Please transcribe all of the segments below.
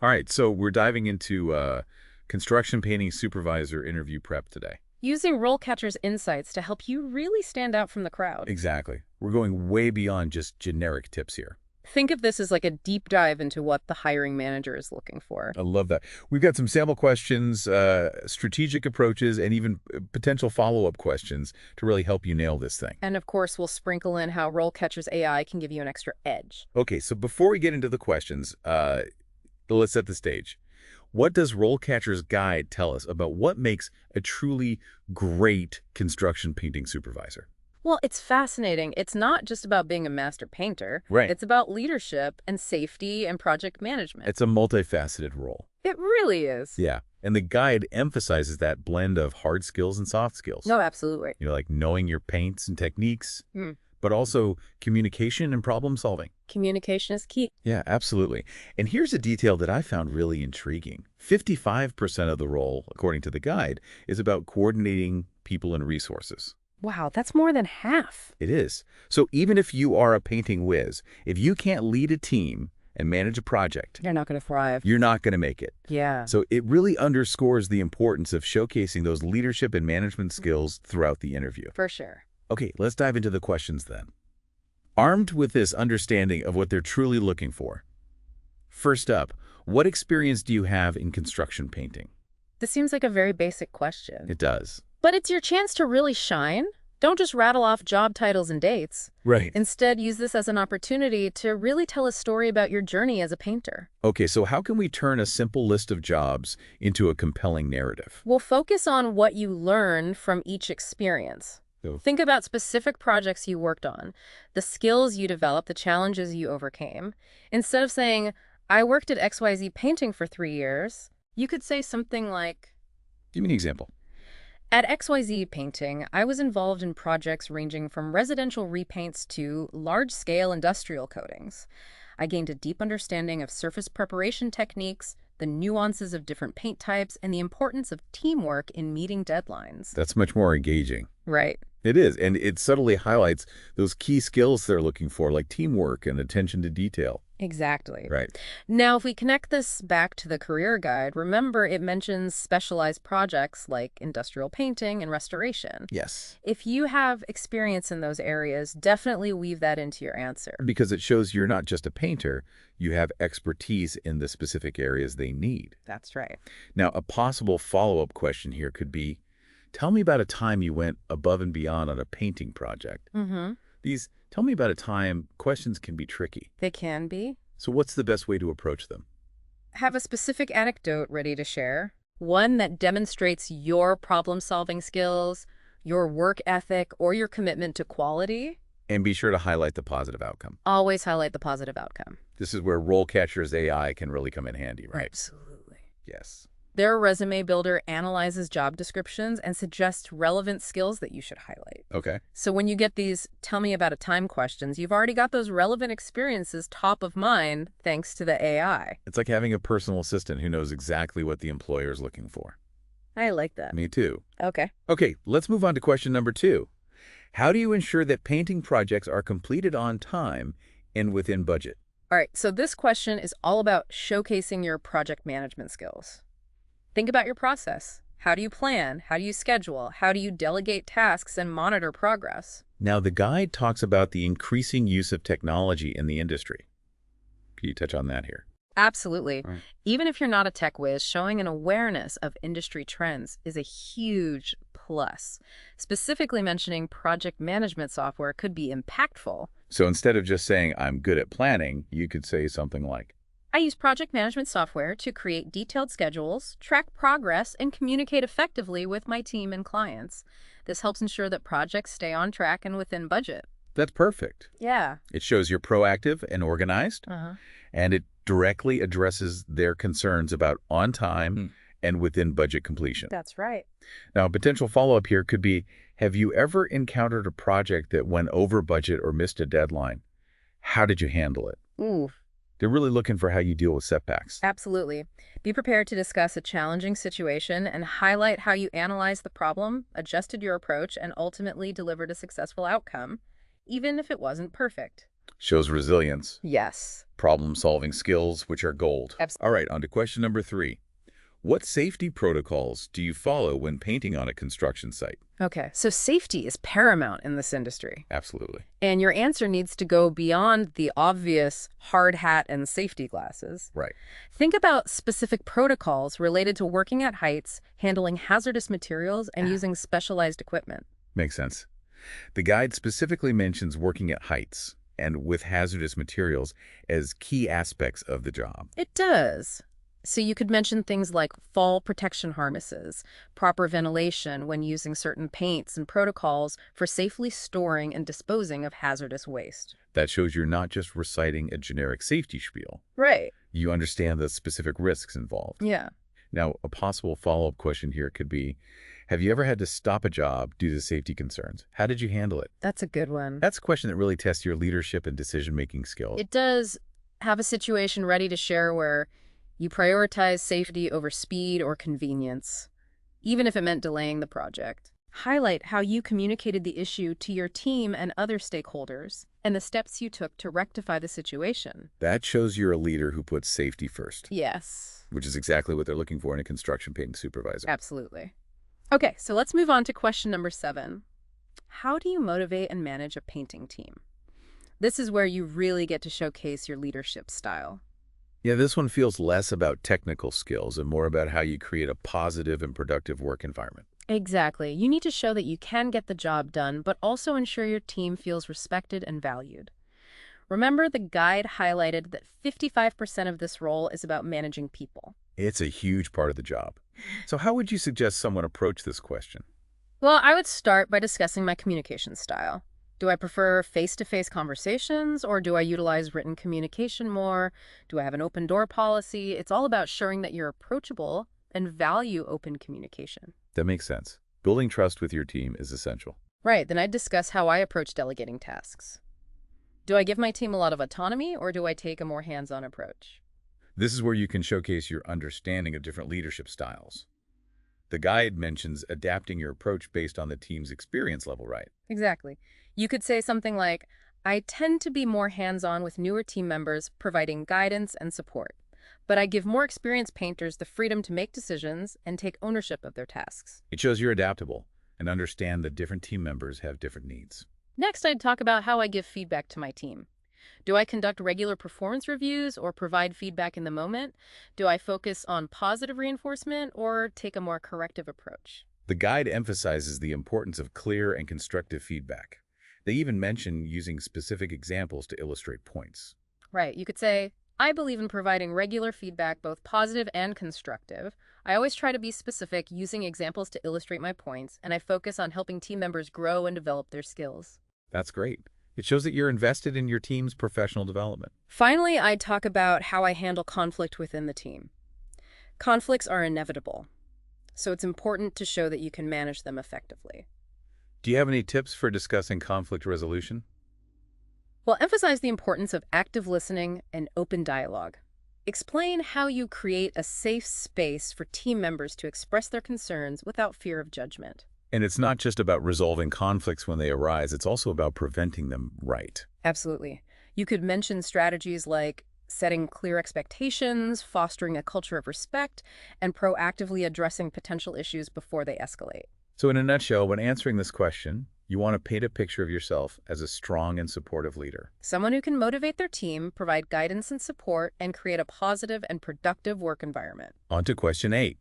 All right, so we're diving into Construction Painting Supervisor interview prep today. Using RoleCatcher's insights to help you really stand out from the crowd. Exactly. We're going way beyond just generic tips here. Think of this as like a deep dive into what the hiring manager is looking for. I love that. We've got some sample questions, strategic approaches, and even potential follow-up questions to really help you nail this thing. And of course, we'll sprinkle in how RoleCatcher's AI can give you an extra edge. Okay, so before we get into the questions, let's set the stage. What does RoleCatcher's guide tell us about what makes a truly great construction painting supervisor? Well, it's fascinating. It's not just about being a master painter. Right. It's about leadership and safety and project management. It's a multifaceted role. It really is. Yeah, and the guide emphasizes that blend of hard skills and soft skills. No, absolutely. Like knowing your paints and techniques, Hmm. but also communication and problem solving. Communication is key. Yeah, absolutely. And here's a detail that I found really intriguing. 55% of the role, according to the guide, is about coordinating people and resources. Wow, that's more than half. It is. So even if you are a painting whiz, if you can't lead a team and manage a project, You're not going to thrive. you're not going to make it. Yeah. So it really underscores the importance of showcasing those leadership and management skills throughout the interview. For sure. Okay, let's dive into the questions then. Armed with this understanding of what they're truly looking for, first up, what experience do you have in construction painting? This seems like a very basic question. It does. But it's your chance to really shine. Don't just rattle off job titles and dates. Right. Instead, use this as an opportunity to really tell a story about your journey as a painter. Okay, so how can we turn a simple list of jobs into a compelling narrative? We'll focus on what you learn from each experience. So, Think about specific projects you worked on, the skills you developed, the challenges you overcame. Instead of saying, I worked at XYZ painting for 3 years, you could say something like, give me an example. at XYZ Painting, I was involved in projects ranging from residential repaints to large-scale industrial coatings. I gained a deep understanding of surface preparation techniques, the nuances of different paint types, and the importance of teamwork in meeting deadlines. That's much more engaging. Right. It is, and it subtly highlights those key skills they're looking for, like teamwork and attention to detail. Exactly. Right. Now, if we connect this back to the career guide, remember it mentions specialized projects like industrial painting and restoration. Yes. If you have experience in those areas, definitely weave that into your answer. Because it shows you're not just a painter, you have expertise in the specific areas they need. That's right. Now, a possible follow-up question here could be, tell me about a time you went above and beyond on a painting project. Mm-hmm. These tell me about a time questions can be tricky. They can be. So what's the best way to approach them? Have a specific anecdote ready to share, one that demonstrates your problem-solving skills, your work ethic, or your commitment to quality. And be sure to highlight the positive outcome. Always highlight the positive outcome. This is where RoleCatcher's AI can really come in handy, right? Absolutely. Yes. Their resume builder analyzes job descriptions and suggests relevant skills that you should highlight. Okay. So when you get these tell me about a time questions, you've already got those relevant experiences top of mind thanks to the AI. It's like having a personal assistant who knows exactly what the employer is looking for. I like that. Me too. Okay. Okay, let's move on to question number 2. How do you ensure that painting projects are completed on time and within budget? All right, so this question is all about showcasing your project management skills. Think about your process. How do you plan? How do you schedule? How do you delegate tasks and monitor progress? Now, the guide talks about the increasing use of technology in the industry. Can you touch on that here? Absolutely. Right. Even if you're not a tech whiz, showing an awareness of industry trends is a huge plus. Specifically mentioning project management software could be impactful. So instead of just saying, I'm good at planning, you could say something like, I use project management software to create detailed schedules, track progress, and communicate effectively with my team and clients. This helps ensure that projects stay on track and within budget. that's perfect. Yeah. It shows you're proactive and organized, and it directly addresses their concerns about on time and within budget completion. That's right. Now, a potential follow-up here could be, have you ever encountered a project that went over budget or missed a deadline? How did you handle it? Ooh. They're really looking for how you deal with setbacks. Absolutely. Be prepared to discuss a challenging situation and highlight how you analyzed the problem, adjusted your approach, and ultimately delivered a successful outcome, even if it wasn't perfect. Shows resilience. Yes. problem-solving skills, which are gold. All right, on to question number 3. What safety protocols do you follow when painting on a construction site? Okay, so safety is paramount in this industry. Absolutely. And your answer needs to go beyond the obvious hard hat and safety glasses. Right. Think about specific protocols related to working at heights, handling hazardous materials, and using specialized equipment. Makes sense. The guide specifically mentions working at heights and with hazardous materials as key aspects of the job. It does. So you could mention things like fall protection harnesses, proper ventilation when using certain paints, and protocols for safely storing and disposing of hazardous waste. That shows you're not just reciting a generic safety spiel. Right. You understand the specific risks involved. Yeah. Now, a possible follow-up question here could be, have you ever had to stop a job due to safety concerns? How did you handle it? That's a good one. That's a question that really tests your leadership and decision-making skills. It does have a situation ready to share where you prioritize safety over speed or convenience, even if it meant delaying the project. Highlight how you communicated the issue to your team and other stakeholders, and the steps you took to rectify the situation. That shows you're a leader who puts safety first. Yes. Which is exactly what they're looking for in a construction painting supervisor. Absolutely. Okay, so let's move on to question number 7. How do you motivate and manage a painting team? This is where you really get to showcase your leadership style. Yeah, this one feels less about technical skills and more about how you create a positive and productive work environment. Exactly. You need to show that you can get the job done, but also ensure your team feels respected and valued. Remember, the guide highlighted that 55% of this role is about managing people. It's a huge part of the job. So how would you suggest someone approach this question? Well, I would start by discussing my communication style. Do I prefer face-to-face conversations, or do I utilize written communication more? Do I have an open door policy? It's all about showing that you're approachable and value open communication. That makes sense. Building trust with your team is essential. Right, then I'd discuss how I approach delegating tasks. Do I give my team a lot of autonomy, or do I take a more hands-on approach? This is where you can showcase your understanding of different leadership styles. The guide mentions adapting your approach based on the team's experience level, right? Exactly. You could say something like, I tend to be more hands-on with newer team members, providing guidance and support. But I give more experienced painters the freedom to make decisions and take ownership of their tasks. It shows you're adaptable and understand that different team members have different needs. Next, I'd talk about how I give feedback to my team. Do I conduct regular performance reviews or provide feedback in the moment? Do I focus on positive reinforcement or take a more corrective approach? The guide emphasizes the importance of clear and constructive feedback. They even mention using specific examples to illustrate points. Right. You could say, I believe in providing regular feedback, both positive and constructive. I always try to be specific, using examples to illustrate my points, and I focus on helping team members grow and develop their skills. That's great. It shows that you're invested in your team's professional development. Finally, I'd talk about how I handle conflict within the team. Conflicts are inevitable, so it's important to show that you can manage them effectively. Do you have any tips for discussing conflict resolution? Well, emphasize the importance of active listening and open dialogue. Explain how you create a safe space for team members to express their concerns without fear of judgment. And it's not just about resolving conflicts when they arise, it's also about preventing them, right? Absolutely. You could mention strategies like setting clear expectations, fostering a culture of respect, and proactively addressing potential issues before they escalate. So in a nutshell, when answering this question, you want to paint a picture of yourself as a strong and supportive leader. Someone who can motivate their team, provide guidance and support, and create a positive and productive work environment. On to question 8.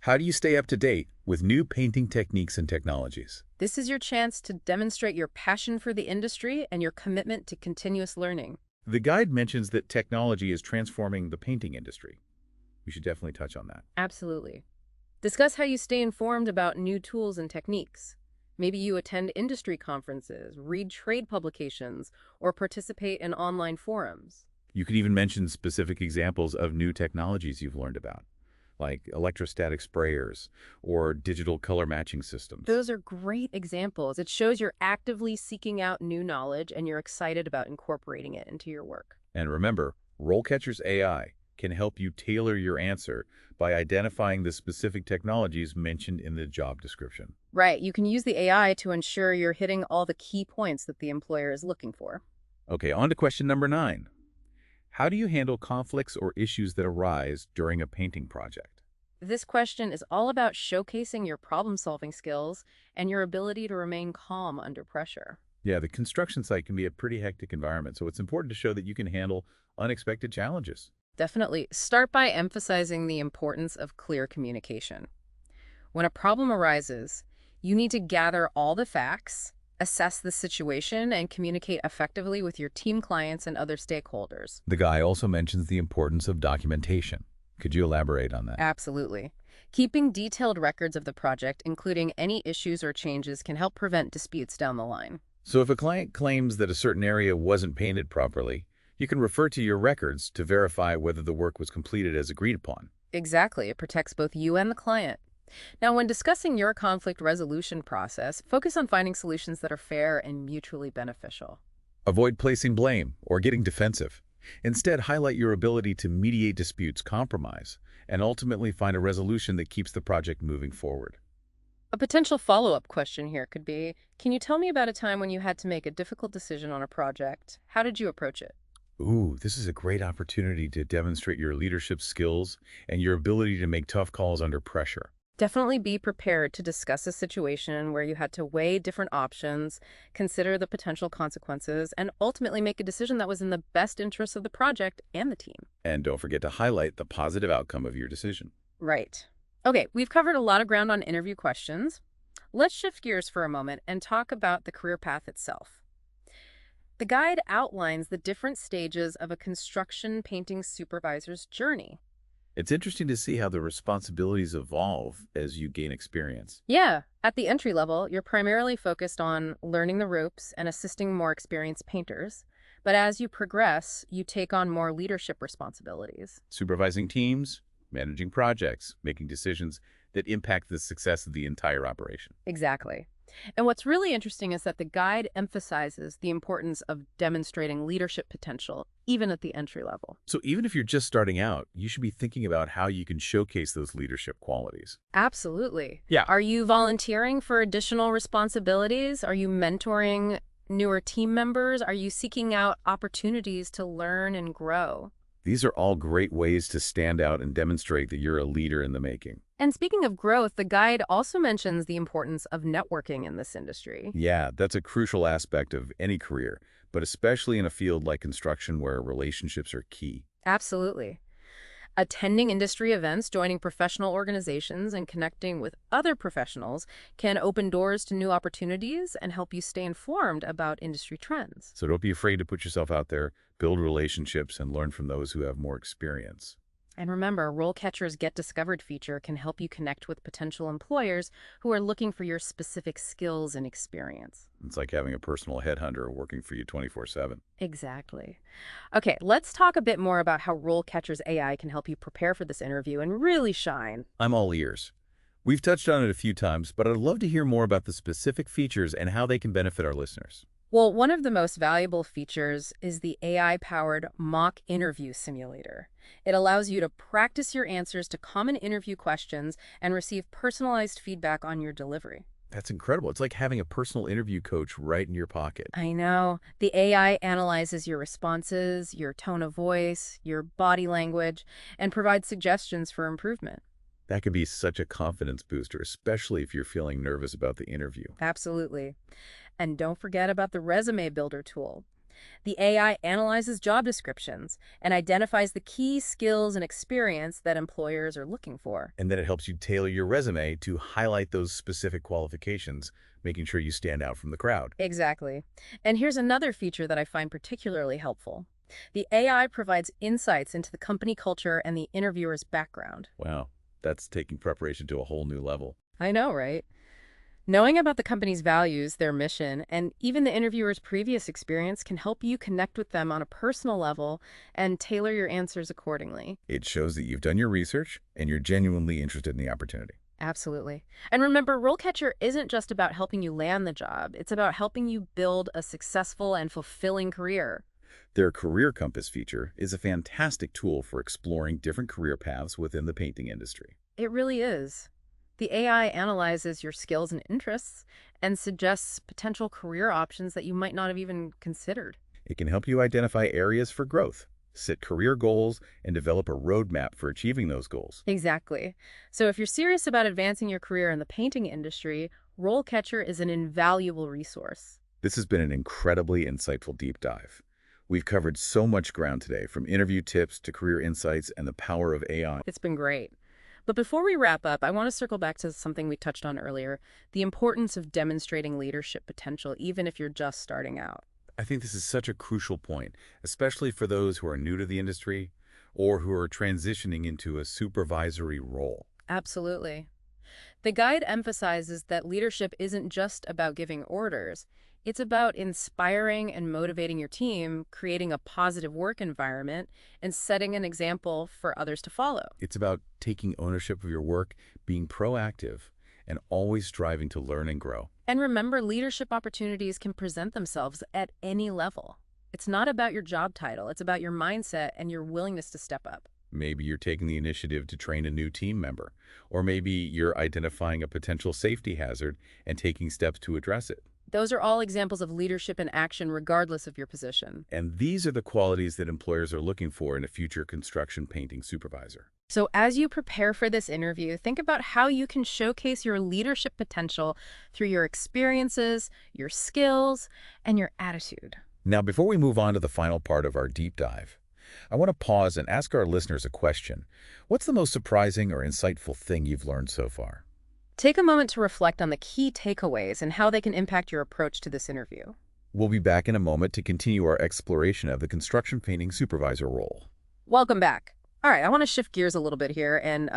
How do you stay up to date with new painting techniques and technologies? This is your chance to demonstrate your passion for the industry and your commitment to continuous learning. The guide mentions that technology is transforming the painting industry. We should definitely touch on that. Absolutely. Discuss how you stay informed about new tools and techniques. Maybe you attend industry conferences, read trade publications, or participate in online forums. You could even mention specific examples of new technologies you've learned about, like electrostatic sprayers or digital color matching systems. Those are great examples. It shows you're actively seeking out new knowledge and you're excited about incorporating it into your work. And remember, RoleCatcher's AI can help you tailor your answer by identifying the specific technologies mentioned in the job description. Right. You can use the AI to ensure you're hitting all the key points that the employer is looking for. Okay, on to question number 9. How do you handle conflicts or issues that arise during a painting project? This question is all about showcasing your problem-solving skills and your ability to remain calm under pressure. Yeah, the construction site can be a pretty hectic environment, so it's important to show that you can handle unexpected challenges. Definitely start by emphasizing the importance of clear communication. When a problem arises, you need to gather all the facts, assess the situation, and communicate effectively with your team clients and other stakeholders. The guy also mentions the importance of documentation. Could you elaborate on that? Absolutely. Keeping detailed records of the project, including any issues or changes, can help prevent disputes down the line. So if a client claims that a certain area wasn't painted properly, you can refer to your records to verify whether the work was completed as agreed upon. Exactly. It protects both you and the client. Now, when discussing your conflict resolution process, focus on finding solutions that are fair and mutually beneficial. Avoid placing blame or getting defensive. Instead, highlight your ability to mediate disputes, compromise, and ultimately find a resolution that keeps the project moving forward. A potential follow-up question here could be, can you tell me about a time when you had to make a difficult decision on a project? How did you approach it? Ooh, this is a great opportunity to demonstrate your leadership skills and your ability to make tough calls under pressure. Definitely be prepared to discuss a situation where you had to weigh different options, consider the potential consequences, and ultimately make a decision that was in the best interest of the project and the team. And don't forget to highlight the positive outcome of your decision. Right. Okay, we've covered a lot of ground on interview questions. Let's shift gears for a moment and talk about the career path itself. The guide outlines the different stages of a construction painting supervisor's journey. It's interesting to see how the responsibilities evolve as you gain experience. Yeah, at the entry level, you're primarily focused on learning the ropes and assisting more experienced painters. But as you progress, you take on more leadership responsibilities. Supervising teams, managing projects, making decisions that impact the success of the entire operation. Exactly. And what's really interesting is that the guide emphasizes the importance of demonstrating leadership potential, even at the entry level. So even if you're just starting out, you should be thinking about how you can showcase those leadership qualities. Absolutely. Yeah. Are you volunteering for additional responsibilities? Are you mentoring newer team members? Are you seeking out opportunities to learn and grow? These are all great ways to stand out and demonstrate that you're a leader in the making. And speaking of growth, the guide also mentions the importance of networking in this industry. Yeah, that's a crucial aspect of any career, but especially in a field like construction where relationships are key. Absolutely. Attending industry events, joining professional organizations, and connecting with other professionals can open doors to new opportunities and help you stay informed about industry trends. So don't be afraid to put yourself out there, build relationships, and learn from those who have more experience. And remember, RoleCatcher's Get Discovered feature can help you connect with potential employers who are looking for your specific skills and experience. It's like having a personal headhunter working for you 24/7. Exactly. Okay, let's talk a bit more about how RoleCatcher's AI can help you prepare for this interview and really shine. I'm all ears. We've touched on it a few times, but I'd love to hear more about the specific features and how they can benefit our listeners. Well, one of the most valuable features is the AI-powered mock interview simulator. It allows you to practice your answers to common interview questions and receive personalized feedback on your delivery. That's incredible. It's like having a personal interview coach right in your pocket. I know. The AI analyzes your responses, your tone of voice, your body language, and provides suggestions for improvement. That could be such a confidence booster, especially if you're feeling nervous about the interview. Absolutely. And don't forget about the resume builder tool. The AI analyzes job descriptions and identifies the key skills and experience that employers are looking for. And then it helps you tailor your resume to highlight those specific qualifications, making sure you stand out from the crowd. Exactly. And here's another feature that I find particularly helpful. The AI provides insights into the company culture and the interviewer's background. Wow, that's taking preparation to a whole new level. I know, right? Knowing about the company's values, their mission, and even the interviewer's previous experience can help you connect with them on a personal level and tailor your answers accordingly. It shows that you've done your research and you're genuinely interested in the opportunity. Absolutely. And remember, RoleCatcher isn't just about helping you land the job. It's about helping you build a successful and fulfilling career. Their Career Compass feature is a fantastic tool for exploring different career paths within the painting industry. It really is. The AI analyzes your skills and interests and suggests potential career options that you might not have even considered. It can help you identify areas for growth, set career goals, and develop a roadmap for achieving those goals. Exactly. So if you're serious about advancing your career in the painting industry, RoleCatcher is an invaluable resource. This has been an incredibly insightful deep dive. We've covered so much ground today, from interview tips to career insights and the power of AI. It's been great. But before we wrap up, I want to circle back to something we touched on earlier, the importance of demonstrating leadership potential, even if you're just starting out. I think this is such a crucial point, especially for those who are new to the industry or who are transitioning into a supervisory role. Absolutely. The guide emphasizes that leadership isn't just about giving orders. It's about inspiring and motivating your team, creating a positive work environment, and setting an example for others to follow. It's about taking ownership of your work, being proactive, and always striving to learn and grow. And remember, leadership opportunities can present themselves at any level. It's not about your job title. It's about your mindset and your willingness to step up. Maybe you're taking the initiative to train a new team member, or maybe you're identifying a potential safety hazard and taking steps to address it. Those are all examples of leadership in action, regardless of your position. And these are the qualities that employers are looking for in a future construction painting supervisor. So as you prepare for this interview, think about how you can showcase your leadership potential through your experiences, your skills, and your attitude. Now, before we move on to the final part of our deep dive, I want to pause and ask our listeners a question. What's the most surprising or insightful thing you've learned so far? Take a moment to reflect on the key takeaways and how they can impact your approach to this interview. We'll be back in a moment to continue our exploration of the construction painting supervisor role. Welcome back. All right, I want to shift gears a little bit here and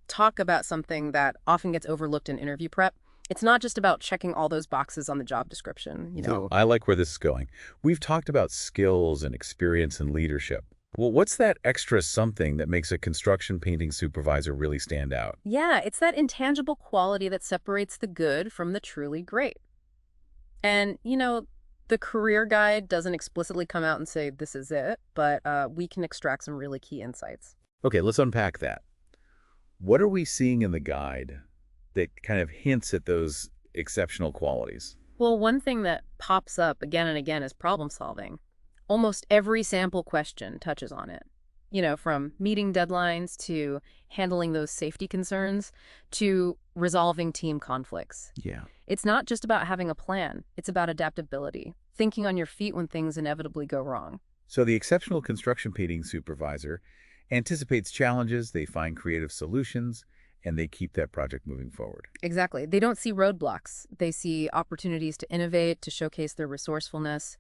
talk about something that often gets overlooked in interview prep. It's not just about checking all those boxes on the job description, you know. I like where this is going. We've talked about skills and experience and leadership. Well, what's that extra something that makes a construction painting supervisor really stand out? Yeah, it's that intangible quality that separates the good from the truly great. And, you know, the career guide doesn't explicitly come out and say this is it, but we can extract some really key insights. Okay, let's unpack that. What are we seeing in the guide that kind of hints at those exceptional qualities? Well, one thing that pops up again and again is problem solving. Almost every sample question touches on it. You know, from meeting deadlines to handling those safety concerns to resolving team conflicts. Yeah. It's not just about having a plan. It's about adaptability, thinking on your feet when things inevitably go wrong. So the exceptional construction painting supervisor anticipates challenges, they find creative solutions, and they keep that project moving forward. Exactly. They don't see roadblocks. They see opportunities to innovate, to showcase their resourcefulness.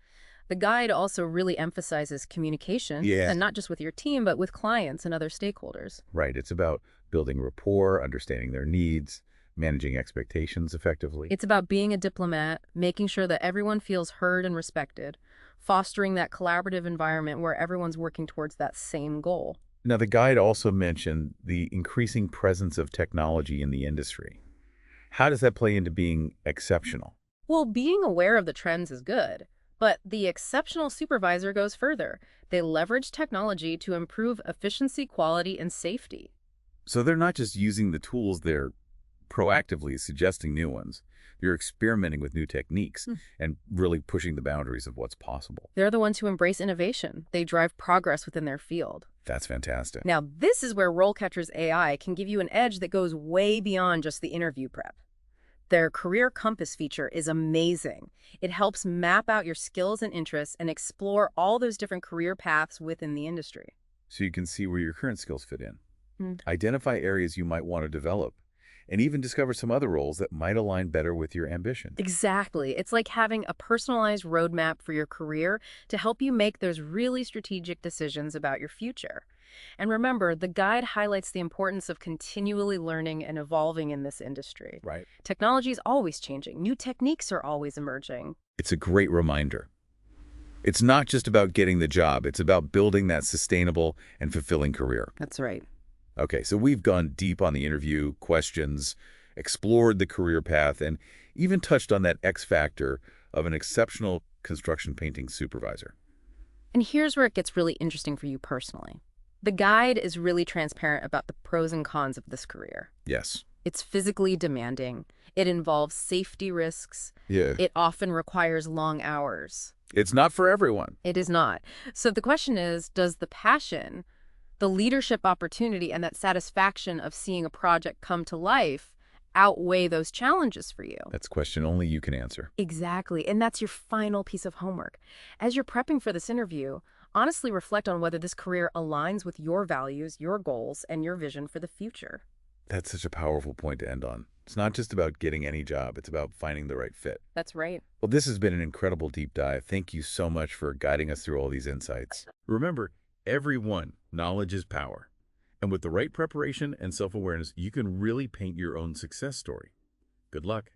The guide also really emphasizes communication, and not just with your team, but with clients and other stakeholders. Right. It's about building rapport, understanding their needs, managing expectations effectively. It's about being a diplomat, making sure that everyone feels heard and respected, fostering that collaborative environment where everyone's working towards that same goal. Now, the guide also mentioned the increasing presence of technology in the industry. How does that play into being exceptional? Well, being aware of the trends is good. But the exceptional supervisor goes further. They leverage technology to improve efficiency, quality, and safety. So they're not just using the tools, they're proactively suggesting new ones. They're experimenting with new techniques and really pushing the boundaries of what's possible. They're the ones who embrace innovation. They drive progress within their field. That's fantastic. Now, this is where RoleCatcher's AI can give you an edge that goes way beyond just the interview prep. Their Career Compass feature is amazing. It helps map out your skills and interests and explore all those different career paths within the industry. So you can see where your current skills fit in, identify areas you might want to develop, and even discover some other roles that might align better with your ambition. Exactly. It's like having a personalized roadmap for your career to help you make those really strategic decisions about your future. And remember, the guide highlights the importance of continually learning and evolving in this industry. Right. Technology is always changing. New techniques are always emerging. It's a great reminder. It's not just about getting the job. It's about building that sustainable and fulfilling career. That's right. Okay, so we've gone deep on the interview, questions, explored the career path, and even touched on that X factor of an exceptional construction painting supervisor. And here's where it gets really interesting for you personally. The guide is really transparent about the pros and cons of this career. Yes. It's physically demanding. It involves safety risks. Yeah. It often requires long hours. It's not for everyone. It is not. So the question is, does the passion, the leadership opportunity, and that satisfaction of seeing a project come to life outweigh those challenges for you? That's a question only you can answer. Exactly. And that's your final piece of homework. As you're prepping for this interview, honestly reflect on whether this career aligns with your values, your goals, and your vision for the future. That's such a powerful point to end on. It's not just about getting any job. It's about finding the right fit. That's right. Well, this has been an incredible deep dive. Thank you so much for guiding us through all these insights. Remember, everyone, knowledge is power. And with the right preparation and self-awareness, you can really paint your own success story. Good luck.